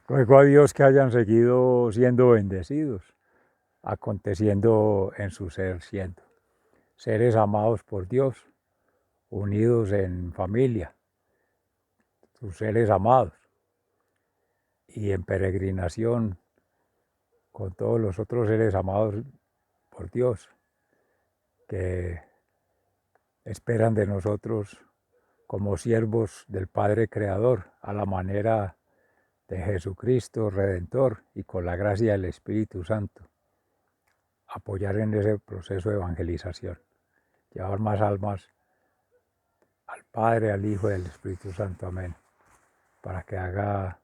Ruego a Dios que hayan seguido siendo bendecidos, aconteciendo en su ser siendo. Seres amados por Dios, unidos en familia, sus seres amados, y en peregrinación con todos los otros seres amados por Dios, que esperan de nosotros como siervos del Padre Creador, a la manera de Jesucristo Redentor y con la gracia del Espíritu Santo, apoyar en ese proceso de evangelización, llevar más almas al Padre, al Hijo y al Espíritu Santo, amén, para que haga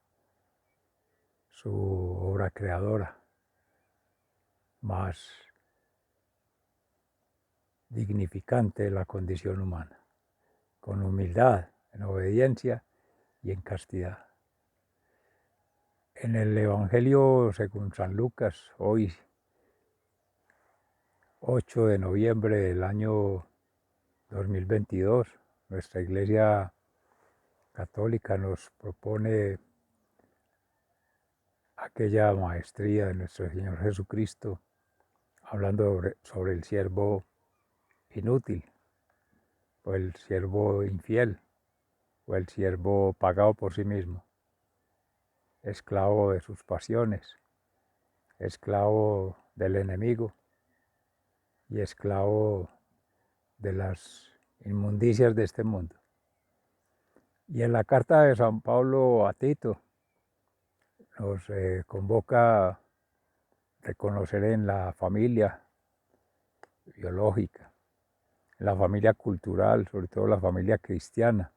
su obra creadora más dignificante de la condición humana, con humildad, en obediencia y en castidad. En el Evangelio según San Lucas, hoy 8 de noviembre del año 2022, nuestra Iglesia Católica nos propone aquella maestría de nuestro Señor Jesucristo, hablando sobre el siervo inútil, o el siervo infiel, o el siervo pagado por sí mismo, esclavo de sus pasiones, esclavo del enemigo y esclavo de las inmundicias de este mundo. Y en la carta de San Pablo a Tito nos convoca a reconocer en la familia biológica, en la familia cultural, sobre todo la familia cristiana,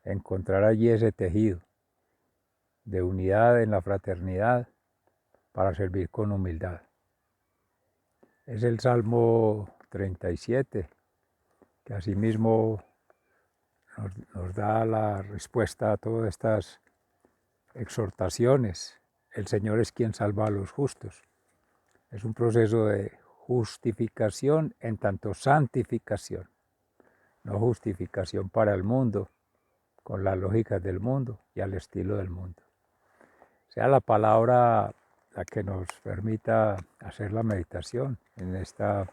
encontrar allí ese tejido de unidad en la fraternidad para servir con humildad. Es el Salmo 37, que asimismo nos da la respuesta a todas estas exhortaciones. El Señor es quien salva a los justos. Es un proceso de justificación en tanto santificación, no justificación para el mundo, con las lógicas del mundo y al estilo del mundo. Sea la palabra la que nos permita hacer la meditación en esta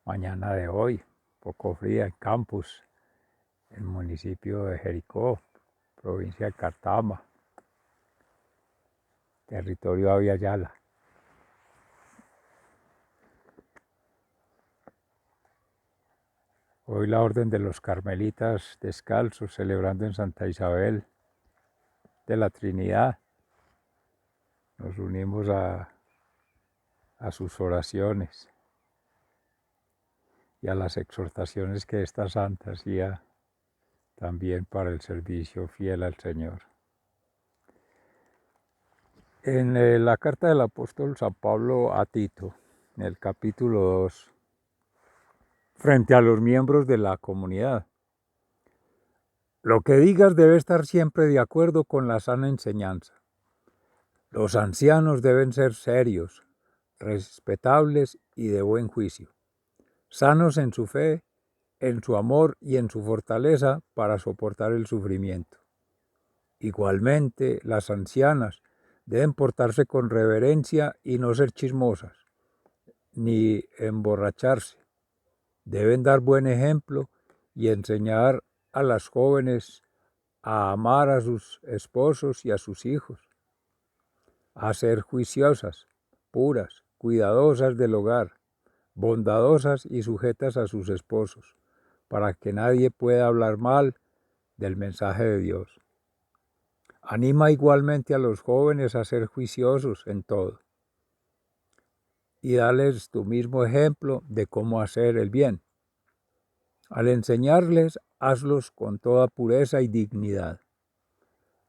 mañana de hoy, poco fría, en Campus, en el municipio de Jericó, provincia de Cartama, territorio Abya Yala. Hoy la Orden de los Carmelitas Descalzos, celebrando en Santa Isabel de la Trinidad. Nos unimos a sus oraciones y a las exhortaciones que esta santa hacía también para el servicio fiel al Señor. En la carta del apóstol San Pablo a Tito, en el capítulo 2, frente a los miembros de la comunidad: lo que digas debe estar siempre de acuerdo con la sana enseñanza. Los ancianos deben ser serios, respetables y de buen juicio, sanos en su fe, en su amor y en su fortaleza para soportar el sufrimiento. Igualmente, las ancianas deben portarse con reverencia y no ser chismosas, ni emborracharse. Deben dar buen ejemplo y enseñar a las jóvenes a amar a sus esposos y a sus hijos, a ser juiciosas, puras, cuidadosas del hogar, bondadosas y sujetas a sus esposos, para que nadie pueda hablar mal del mensaje de Dios. Anima igualmente a los jóvenes a ser juiciosos en todo y dales tu mismo ejemplo de cómo hacer el bien. Al enseñarles, hazlos con toda pureza y dignidad,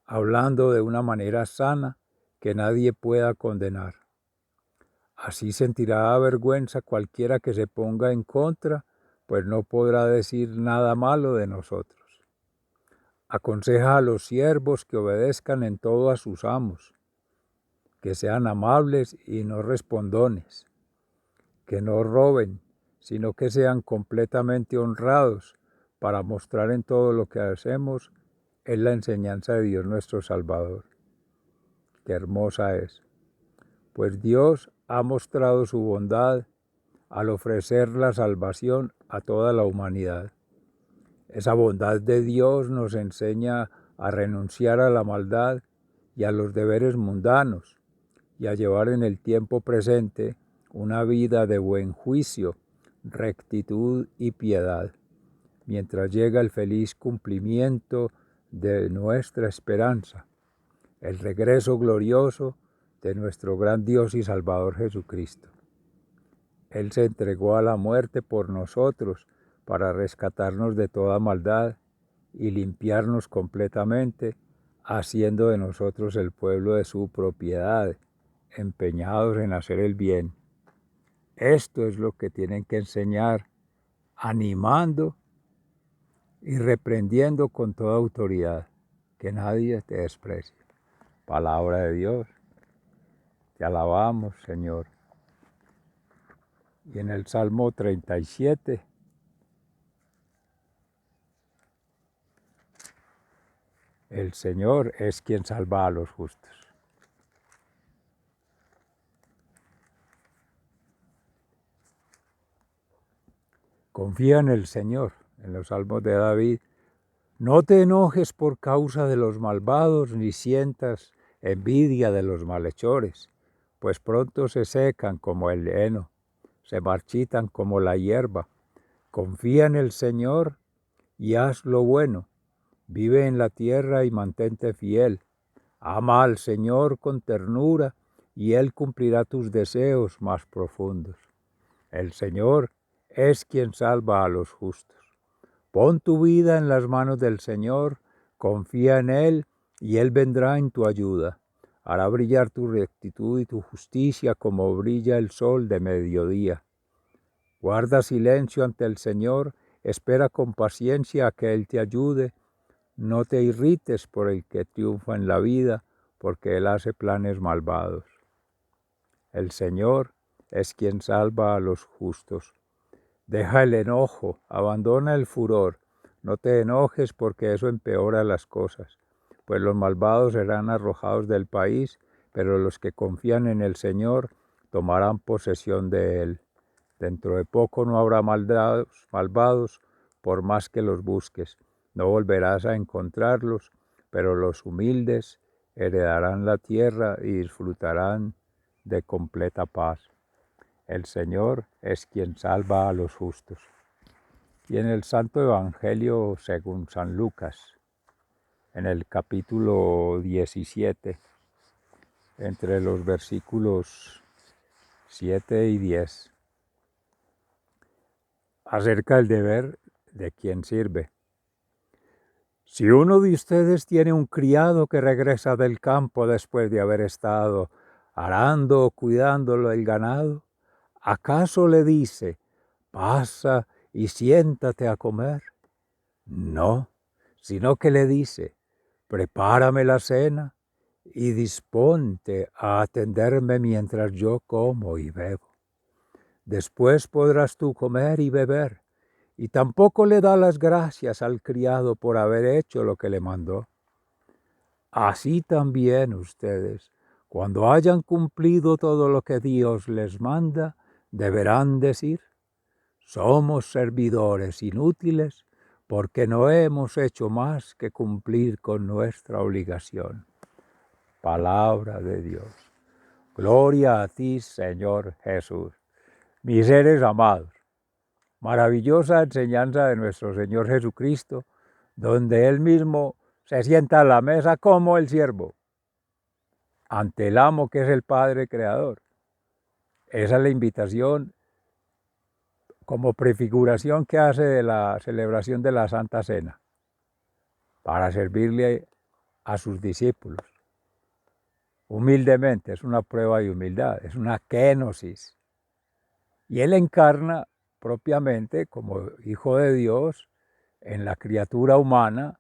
hablando de una manera sana que nadie pueda condenar. Así sentirá vergüenza cualquiera que se ponga en contra, pues no podrá decir nada malo de nosotros. Aconseja a los siervos que obedezcan en todo a sus amos, que sean amables y no respondones, que no roben, sino que sean completamente honrados, para mostrar en todo lo que hacemos es la enseñanza de Dios nuestro Salvador. qué hermosa es. Pues Dios ha mostrado su bondad al ofrecer la salvación a toda la humanidad. Esa bondad de Dios nos enseña a renunciar a la maldad y a los deberes mundanos y a llevar en el tiempo presente una vida de buen juicio, rectitud y piedad, mientras llega el feliz cumplimiento de nuestra esperanza, el regreso glorioso de nuestro gran Dios y Salvador Jesucristo. Él se entregó a la muerte por nosotros para rescatarnos de toda maldad y limpiarnos completamente, haciendo de nosotros el pueblo de su propiedad, empeñados en hacer el bien. Esto es lo que tienen que enseñar, animando y reprendiendo con toda autoridad, que nadie te desprecie. Palabra de Dios, te alabamos, Señor. Y en el Salmo 37, el Señor es quien salva a los justos. Confía en el Señor, en los Salmos de David. No te enojes por causa de los malvados, ni sientas envidia de los malhechores, pues pronto se secan como el heno, se marchitan como la hierba. Confía en el Señor y haz lo bueno. Vive en la tierra y mantente fiel. Ama al Señor con ternura y Él cumplirá tus deseos más profundos. El Señor es quien salva a los justos. Pon tu vida en las manos del Señor, confía en Él y Él vendrá en tu ayuda. Hará brillar tu rectitud y tu justicia como brilla el sol de mediodía. Guarda silencio ante el Señor, espera con paciencia a que Él te ayude. No te irrites por el que triunfa en la vida, porque Él hace planes malvados. El Señor es quien salva a los justos. Deja el enojo, abandona el furor. No te enojes porque eso empeora las cosas, pues los malvados serán arrojados del país, pero los que confían en el Señor tomarán posesión de él. Dentro de poco no habrá malvados, por más que los busques. No volverás a encontrarlos, pero los humildes heredarán la tierra y disfrutarán de completa paz. El Señor es quien salva a los justos. Y en el Santo Evangelio según San Lucas, en el capítulo 17, entre los versículos 7 y 10, acerca del deber de quien sirve. Si uno de ustedes tiene un criado que regresa del campo después de haber estado arando o cuidándolo el ganado, ¿acaso le dice, pasa y siéntate a comer? No, sino que le dice, prepárame la cena y disponte a atenderme mientras yo como y bebo. Después podrás tú comer y beber, y tampoco le da las gracias al criado por haber hecho lo que le mandó. Así también ustedes, cuando hayan cumplido todo lo que Dios les manda, deberán decir, somos servidores inútiles porque no hemos hecho más que cumplir con nuestra obligación. Palabra de Dios. Gloria a ti, Señor Jesús. Mis seres amados, maravillosa enseñanza de nuestro Señor Jesucristo, donde Él mismo se sienta a la mesa como el siervo, ante el amo que es el Padre Creador. Esa es la invitación como prefiguración que hace de la celebración de la Santa Cena, para servirle a sus discípulos. Humildemente, es una prueba de humildad, es una kenosis. Y Él encarna propiamente como Hijo de Dios en la criatura humana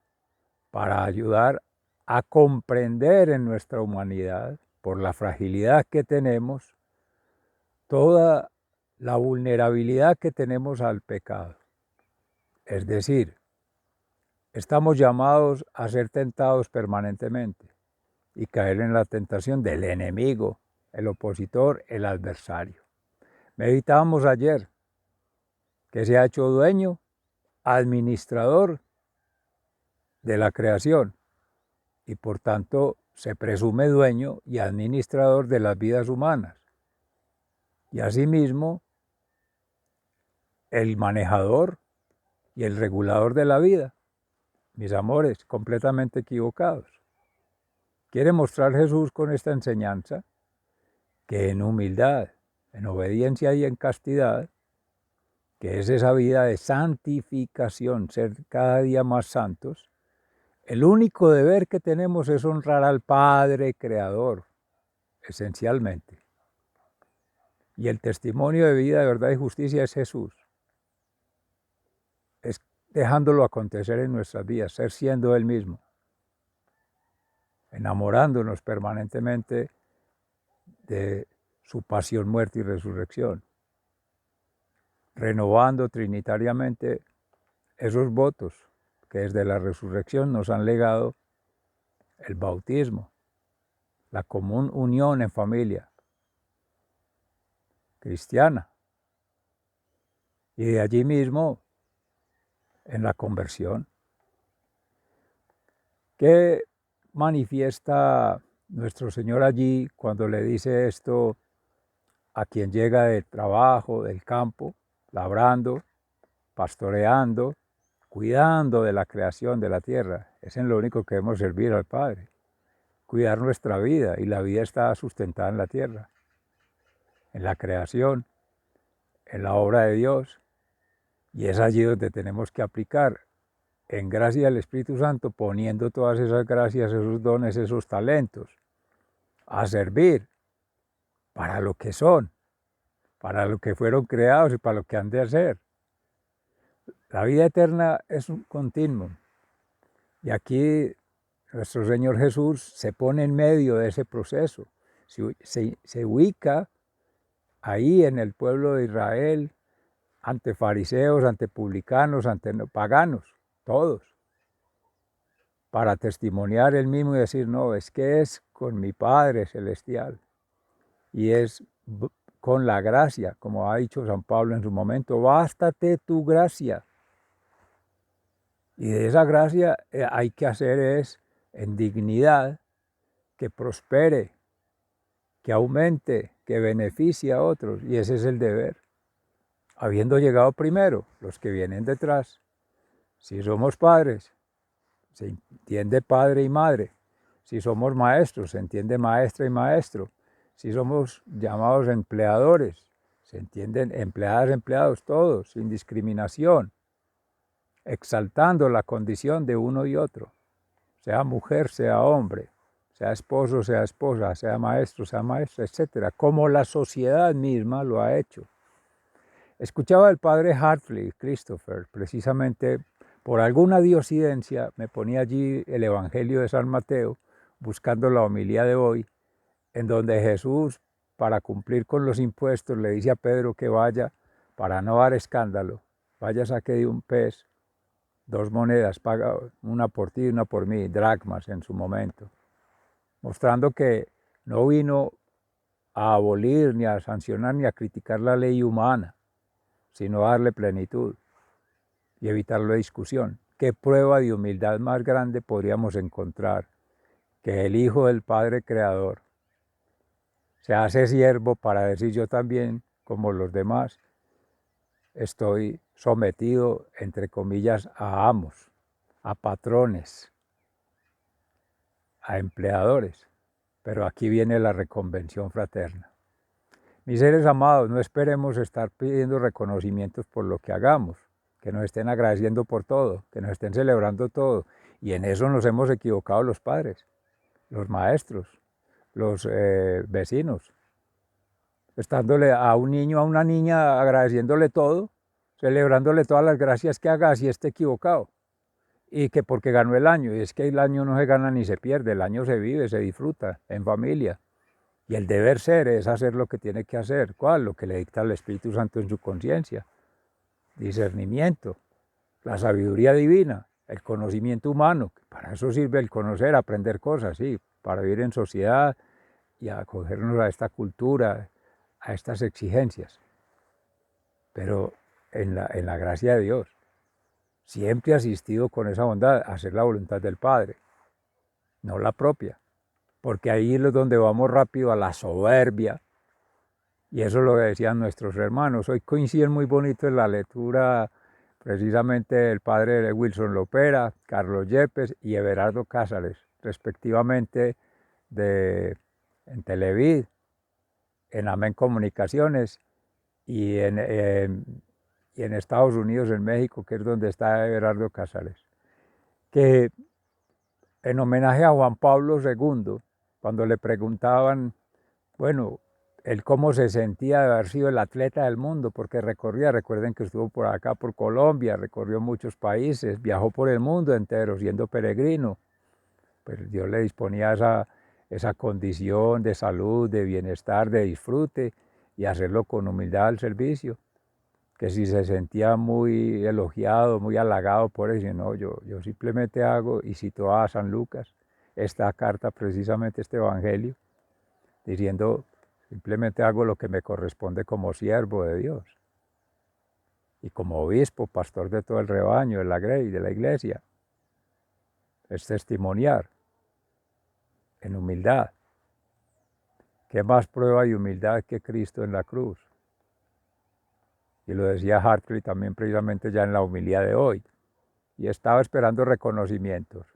para ayudar a comprender en nuestra humanidad, por la fragilidad que tenemos, toda la vulnerabilidad que tenemos al pecado. Es decir, estamos llamados a ser tentados permanentemente. y caer en la tentación del enemigo, el opositor, el adversario. Meditábamos ayer que se ha hecho dueño, administrador de la creación y por tanto se presume dueño y administrador de las vidas humanas. Y asimismo, el manejador y el regulador de la vida. Mis amores, completamente equivocados. Quiere mostrar Jesús con esta enseñanza que en humildad, en obediencia y en castidad, que es esa vida de santificación, ser cada día más santos, el único deber que tenemos es honrar al Padre Creador, esencialmente. Y el testimonio de vida, de verdad y justicia es Jesús. Es dejándolo acontecer en nuestras vidas, ser siendo Él mismo, enamorándonos permanentemente de su pasión, muerte y resurrección, renovando trinitariamente esos votos que desde la resurrección nos han legado el bautismo, la común unión en familia cristiana, y de allí mismo en la conversión. ¿Qué manifiesta nuestro Señor allí cuando le dice esto a quien llega del trabajo, del campo, labrando, pastoreando, cuidando de la creación de la tierra? Es en lo único que debemos servir al Padre, cuidar nuestra vida, y la vida está sustentada en la tierra, en la creación, en la obra de Dios, y es allí donde tenemos que aplicar en gracia del Espíritu Santo, poniendo todas esas gracias, esos dones, esos talentos, a servir para lo que son, para lo que fueron creados y para lo que han de hacer. La vida eterna es un continuum, y aquí nuestro Señor Jesús se pone en medio de ese proceso, se ubica ahí en el pueblo de Israel, ante fariseos, ante publicanos, ante paganos, todos, para testimoniar él mismo y decir, no, es que es con mi Padre Celestial, y es con la gracia, como ha dicho San Pablo en su momento, bástate tu gracia. Y de esa gracia hay que hacer es en dignidad, que prospere, que aumente, que beneficie a otros, y ese es el deber. Habiendo llegado primero, los que vienen detrás. Si somos padres, se entiende padre y madre. Si somos maestros, se entiende maestra y maestro. Si somos llamados empleadores, se entienden empleadas, empleados, todos, sin discriminación, exaltando la condición de uno y otro, sea mujer, sea hombre, sea esposo, sea esposa, sea maestro, sea maestra, etc., como la sociedad misma lo ha hecho. Escuchaba al padre Hartley, Christopher, precisamente por alguna diosidencia, me ponía allí el Evangelio de San Mateo, buscando la homilía de hoy, en donde Jesús, para cumplir con los impuestos, le dice a Pedro que vaya, para no dar escándalo, vaya, saque de un pez 2 monedas, paga una por ti y una por mí, dracmas en su momento, mostrando que no vino a abolir, ni a sancionar, ni a criticar la ley humana, sino a darle plenitud y evitar la discusión. ¿Qué prueba de humildad más grande podríamos encontrar que el Hijo del Padre Creador se hace siervo para decir yo también, como los demás, estoy sometido, entre comillas, a amos, a patrones, a empleadores? Pero aquí viene la reconvención fraterna. Mis seres amados, no esperemos estar pidiendo reconocimientos por lo que hagamos, que nos estén agradeciendo por todo, que nos estén celebrando todo. Y en eso nos hemos equivocado los padres, los maestros, los vecinos. Estándole a un niño, a una niña, agradeciéndole todo, celebrándole todas las gracias que haga, si esté equivocado. Y que porque ganó el año, y es que el año no se gana ni se pierde, el año se vive, se disfruta en familia. Y el deber ser es hacer lo que tiene que hacer. ¿Cuál? Lo que le dicta el Espíritu Santo en su conciencia. Discernimiento, la sabiduría divina, el conocimiento humano, que para eso sirve el conocer, aprender cosas, sí, para vivir en sociedad y acogernos a esta cultura, a estas exigencias, pero en la gracia de Dios, siempre asistido con esa bondad a hacer la voluntad del Padre, no la propia, porque ahí es donde vamos rápido a la soberbia, y eso lo decían nuestros hermanos. Hoy coinciden muy bonito en la lectura precisamente el padre de Wilson Lopera, Carlos Yepes y Everardo Cázares, respectivamente en Televid, en Amén Comunicaciones y en Estados Unidos, en México, que es donde está Everardo Cázares, que en homenaje a Juan Pablo II, cuando le preguntaban, bueno, el cómo se sentía de haber sido el atleta del mundo, porque recuerden que estuvo por acá, por Colombia, recorrió muchos países, viajó por el mundo entero siendo peregrino, pues Dios le disponía esa condición de salud, de bienestar, de disfrute, y hacerlo con humildad al servicio, que si se sentía muy elogiado, muy halagado por eso, no, yo simplemente hago, y citó a San Lucas, esta carta, precisamente este evangelio, diciendo, simplemente hago lo que me corresponde como siervo de Dios y como obispo, pastor de todo el rebaño, de la grey, de la iglesia. Es testimoniar en humildad. ¿Qué más prueba de humildad que Cristo en la cruz? Y lo decía Hartley también precisamente ya en la humildad de hoy. Y estaba esperando reconocimientos.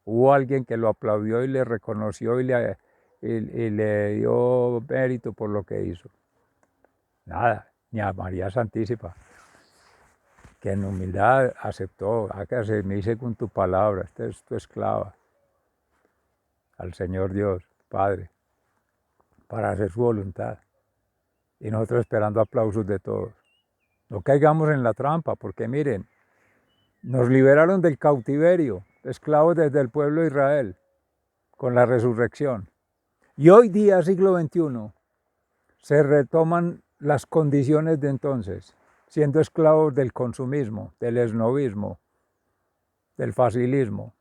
Hubo alguien que lo aplaudió y le reconoció y le dio mérito por lo que hizo. Nada, ni a María Santísima, que en humildad aceptó, hágase en mí según tu palabra, esta es tu esclava, al Señor Dios, Padre, para hacer su voluntad. Y nosotros esperando aplausos de todos. No caigamos en la trampa, porque miren, nos liberaron del cautiverio, esclavos desde el pueblo de Israel, con la resurrección. Y hoy día, siglo XXI, se retoman las condiciones de entonces, siendo esclavos del consumismo, del esnovismo, del facilismo.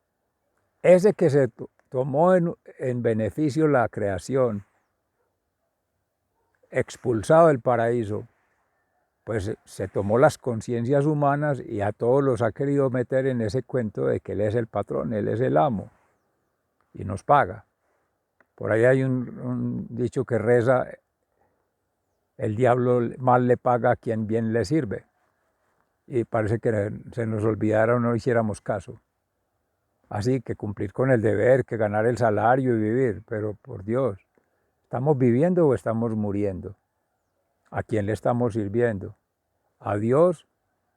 Ese que se tomó en beneficio la creación, expulsado del paraíso, pues se tomó las conciencias humanas y a todos los ha querido meter en ese cuento de que Él es el patrón, Él es el amo y nos paga. Por ahí hay un dicho que reza, el diablo mal le paga a quien bien le sirve. Y parece que se nos olvidara o no hiciéramos caso. Así que cumplir con el deber, que ganar el salario y vivir, pero por Dios, ¿estamos viviendo o estamos muriendo? ¿A quién le estamos sirviendo? ¿A Dios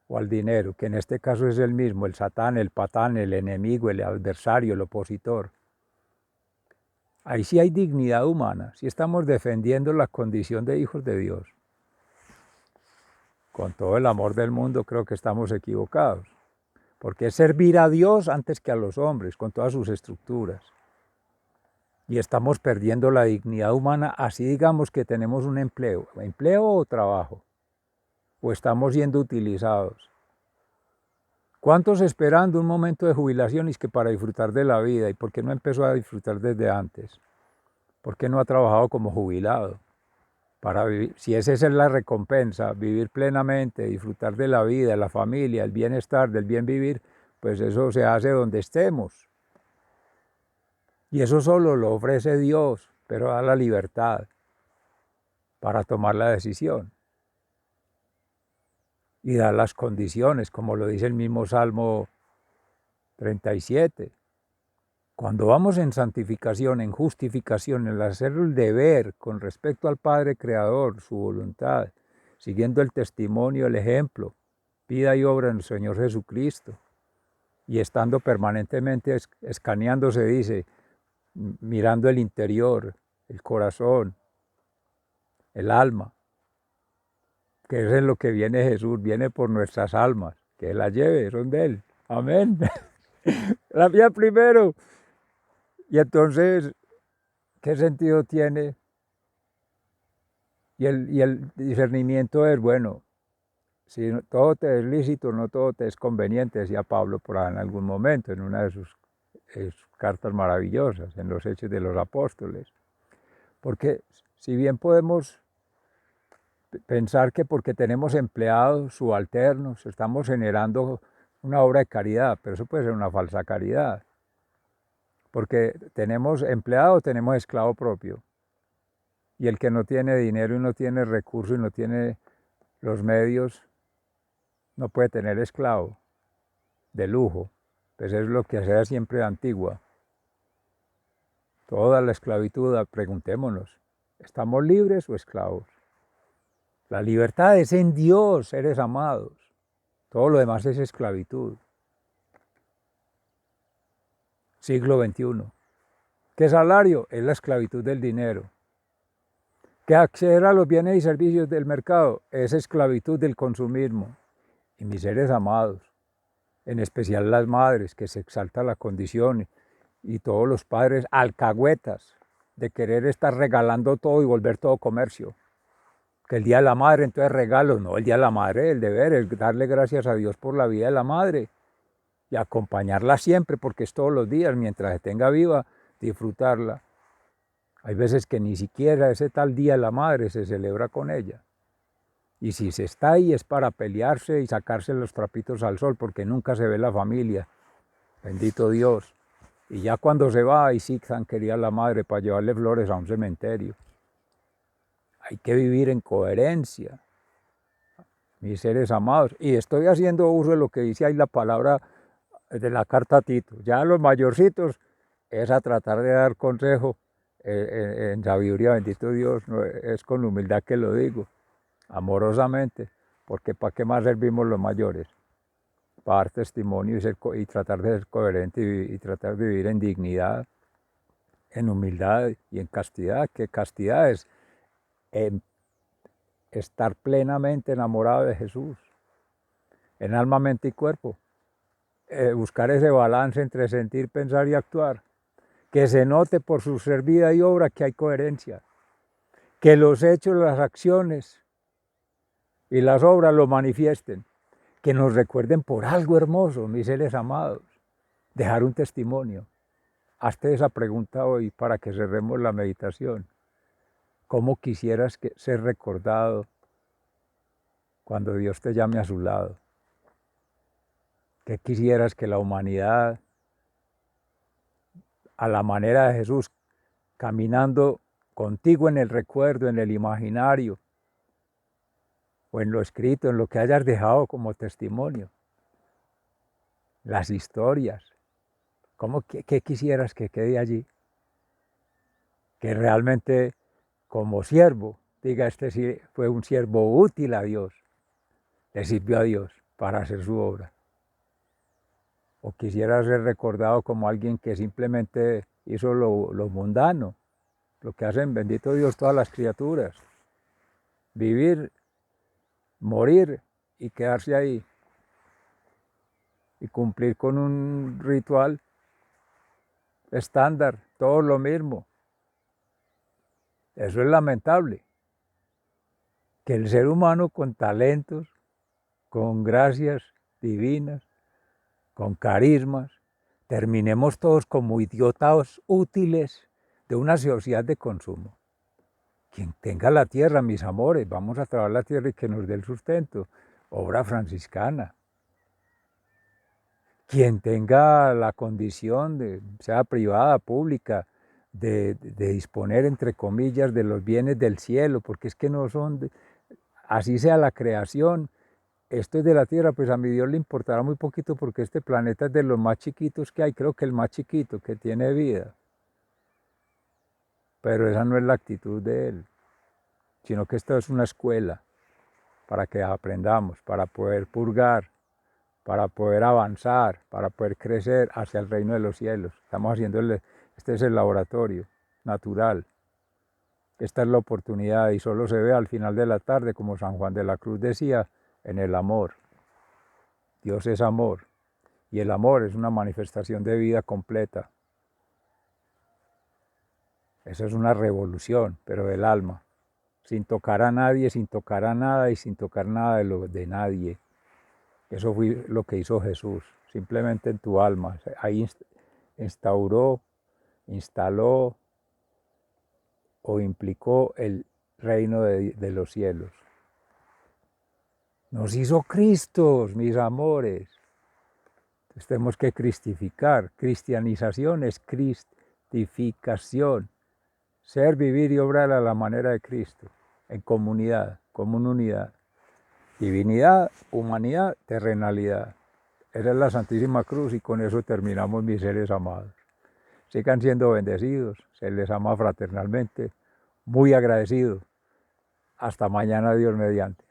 o al dinero? Que en este caso es el mismo, el satán, el patán, el enemigo, el adversario, el opositor. Ahí sí hay dignidad humana, sí estamos defendiendo la condición de hijos de Dios. Con todo el amor del mundo creo que estamos equivocados, porque es servir a Dios antes que a los hombres, con todas sus estructuras. Y estamos perdiendo la dignidad humana, así digamos que tenemos un empleo o trabajo, o estamos siendo utilizados. ¿Cuántos esperando un momento de jubilación y es que para disfrutar de la vida? ¿Y por qué no empezó a disfrutar desde antes? ¿Por qué no ha trabajado como jubilado? Para vivir, si esa es la recompensa, vivir plenamente, disfrutar de la vida, de la familia, el bienestar, del bien vivir, pues eso se hace donde estemos. Y eso solo lo ofrece Dios, pero da la libertad para tomar la decisión. Y da las condiciones, como lo dice el mismo Salmo 37. Cuando vamos en santificación, en justificación, en hacer el deber con respecto al Padre Creador, su voluntad, siguiendo el testimonio, el ejemplo, vida y obra en el Señor Jesucristo, y estando permanentemente escaneándose, dice, mirando el interior, el corazón, el alma, que es en lo que viene Jesús, viene por nuestras almas, que Él las lleve, son de Él. Amén. La mía primero. Y entonces, ¿qué sentido tiene? Y el discernimiento es, bueno, Si todo te es lícito, no todo te es conveniente, decía Pablo por ahí en algún momento, en una de sus cartas maravillosas, en los Hechos de los Apóstoles. Porque si bien podemos pensar que porque tenemos empleados subalternos, estamos generando una obra de caridad, pero eso puede ser una falsa caridad. Porque tenemos empleado, tenemos esclavo propio. Y el que no tiene dinero y no tiene recursos y no tiene los medios, no puede tener esclavo de lujo. Pues es lo que hacía siempre Antigua. Toda la esclavitud, preguntémonos, ¿estamos libres o esclavos? La libertad es en Dios, seres amados. Todo lo demás es esclavitud. Siglo XXI. ¿Qué salario? Es la esclavitud del dinero. ¿Qué acceder a los bienes y servicios del mercado? Es esclavitud del consumismo. Y mis seres amados, en especial las madres, que se exalta la condición, y todos los padres alcahuetas de querer estar regalando todo y volver todo comercio. Que el Día de la Madre, entonces regalos. No, el Día de la Madre, el deber es darle gracias a Dios por la vida de la madre y acompañarla siempre, porque es todos los días, mientras se tenga viva, disfrutarla. Hay veces que ni siquiera ese tal Día de la Madre se celebra con ella. Y si se está ahí es para pelearse y sacarse los trapitos al sol, porque nunca se ve la familia. Bendito Dios. Y ya cuando se va, ahí sí quería la madre para llevarle flores a un cementerio. Hay que vivir en coherencia, mis seres amados. Y estoy haciendo uso de lo que dice ahí la palabra de la carta a Tito. Ya a los mayorcitos es a tratar de dar consejo en sabiduría, bendito Dios, no, es con humildad que lo digo, amorosamente, porque ¿para qué más servimos los mayores? Para dar testimonio y tratar de ser coherente y tratar de vivir en dignidad, en humildad y en castidad, que castidad es estar plenamente enamorado de Jesús, en alma, mente y cuerpo. Buscar ese balance entre sentir, pensar y actuar. Que se note por su ser vida y obra que hay coherencia. Que los hechos, las acciones y las obras lo manifiesten. Que nos recuerden por algo hermoso, mis seres amados. Dejar un testimonio. Hazte esa pregunta hoy para que cerremos la meditación. ¿Cómo quisieras ser recordado cuando Dios te llame a su lado? ¿Qué quisieras que la humanidad, a la manera de Jesús, caminando contigo en el recuerdo, en el imaginario, o en lo escrito, en lo que hayas dejado como testimonio, las historias, qué quisieras que quede allí? Que realmente como siervo, diga, este sí fue un siervo útil a Dios, le sirvió a Dios para hacer su obra. O quisiera ser recordado como alguien que simplemente hizo lo mundano, lo que hacen, bendito Dios, todas las criaturas. Vivir, morir y quedarse ahí. Y cumplir con un ritual estándar, todo lo mismo. Eso es lamentable. Que el ser humano con talentos, con gracias divinas, con carismas, terminemos todos como idiotas útiles de una sociedad de consumo. Quien tenga la tierra, mis amores, vamos a trabajar la tierra y que nos dé el sustento. Obra franciscana. Quien tenga la condición, sea privada, pública, de disponer, entre comillas, de los bienes del cielo, porque es que no son, así sea la creación, esto es de la tierra, pues a mi Dios le importará muy poquito porque este planeta es de los más chiquitos que hay, creo que el más chiquito que tiene vida. Pero esa no es la actitud de Él, sino que esto es una escuela para que aprendamos, para poder purgar, para poder avanzar, para poder crecer hacia el reino de los cielos. Estamos haciendo, este es el laboratorio natural. Esta es la oportunidad y solo se ve al final de la tarde, como San Juan de la Cruz decía, en el amor. Dios es amor y el amor es una manifestación de vida completa. Esa es una revolución, pero del alma. sin tocar a nadie, sin tocar a nada y sin tocar nada de nadie. Eso fue lo que hizo Jesús, simplemente en tu alma. Ahí instauró, instaló o implicó el reino de los cielos. Nos hizo Cristos, mis amores. Entonces tenemos que cristificar. Cristianización es cristificación. Ser, vivir y obrar a la manera de Cristo, en comunidad, como una unidad. Divinidad, humanidad, terrenalidad. Esa es la Santísima Cruz y con eso terminamos, mis seres amados. Sigan siendo bendecidos, se les ama fraternalmente, muy agradecido. Hasta mañana, Dios mediante.